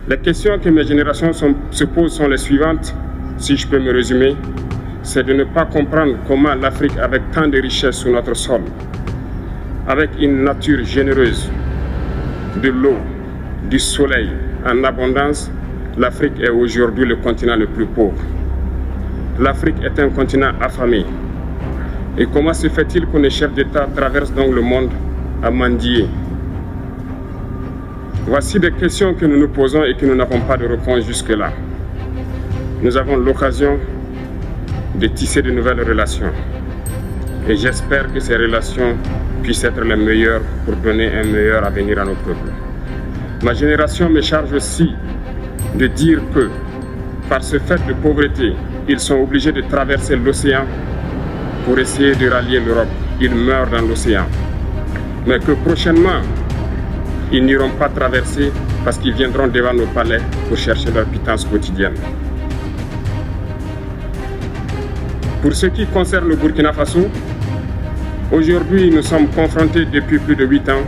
Les questions que mes générations se posent sont les suivantes, si je peux me résumer. C'est de ne pas comprendre comment l'Afrique, avec tant de richesses sous notre sol, avec une nature généreuse, de l'eau, du soleil en abondance, l'Afrique est aujourd'hui le continent le plus pauvre. L'Afrique est un continent affamé. Et comment se fait-il que les chefs d'État traversent donc le monde à mendier? Voici des questions que nous nous posons et que nous n'avons pas de réponse jusque-là. Nous avons l'occasion de tisser de nouvelles relations. Et j'espère que ces relations puissent être les meilleures pour donner un meilleur avenir à nos peuples. Ma génération me charge aussi de dire que, par ce fait de pauvreté, ils sont obligés de traverser l'océan pour essayer de rallier l'Europe. Ils meurent dans l'océan. Mais que prochainement, ils n'iront pas traverser parce qu'ils viendront devant nos palais pour chercher leur pitance quotidienne. Pour ce qui concerne le Burkina Faso, aujourd'hui nous sommes confrontés depuis plus de 8 ans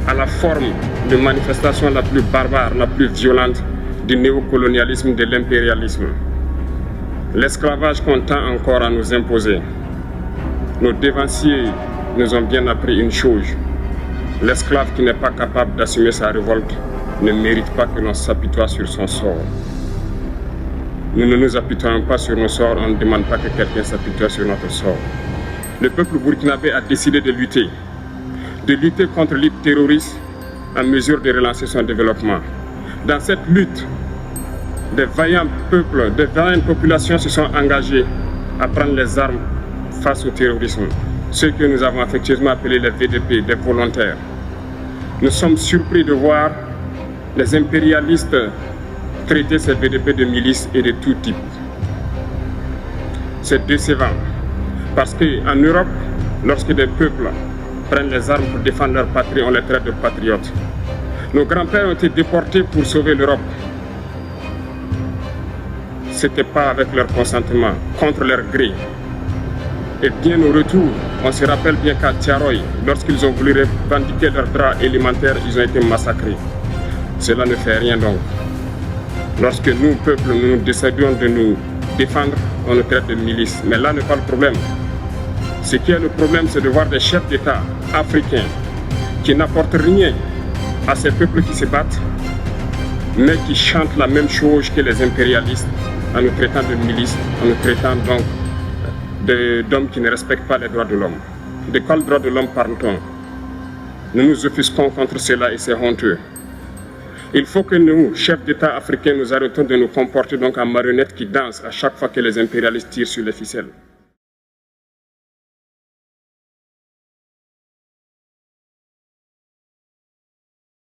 à la forme de manifestation la plus barbare, la plus violente du néocolonialisme, de l'impérialisme. L'esclavage qu'on tend encore à nous imposer. Nos dévanciers nous ont bien appris une chose. L'esclave qui n'est pas capable d'assumer sa révolte ne mérite pas que l'on s'apitoie sur son sort. Nous ne nous apitoyons pas sur nos sorts, on ne demande pas que quelqu'un s'apitoie sur notre sort. Le peuple burkinabé a décidé de lutter contre l'île terroriste en mesure de relancer son développement. Dans cette lutte, des vaillants peuples, des vaillantes populations se sont engagées à prendre les armes face au terrorisme. Ceux que nous avons affectueusement appelés les VDP, des volontaires. Nous sommes surpris de voir les impérialistes traiter ces VDP de milices et de tout type. C'est décevant parce qu'en Europe, lorsque des peuples prennent les armes pour défendre leur patrie, on les traite de patriotes. Nos grands-pères ont été déportés pour sauver l'Europe. Ce n'était pas avec leur consentement, contre leur gré. Et bien au retour, on se rappelle bien qu'à Tiaroy, lorsqu'ils ont voulu revendiquer leurs droits élémentaires, ils ont été massacrés. Cela ne fait rien donc. Lorsque nous, peuple, nous décidons de nous défendre, on nous traite de milices. Mais là n'est pas le problème. Ce qui est le problème, c'est de voir des chefs d'État africains qui n'apportent rien à ces peuples qui se battent, mais qui chantent la même chose que les impérialistes en nous traitant de milices, en nous traitant donc d'hommes qui ne respectent pas les droits de l'homme. De quels droits de l'homme parle-t-on? Nous nous offusquons contre cela et c'est honteux. Il faut que nous, chefs d'État africains, nous arrêtons de nous comporter donc en marionnettes qui dansent à chaque fois que les impérialistes tirent sur les ficelles.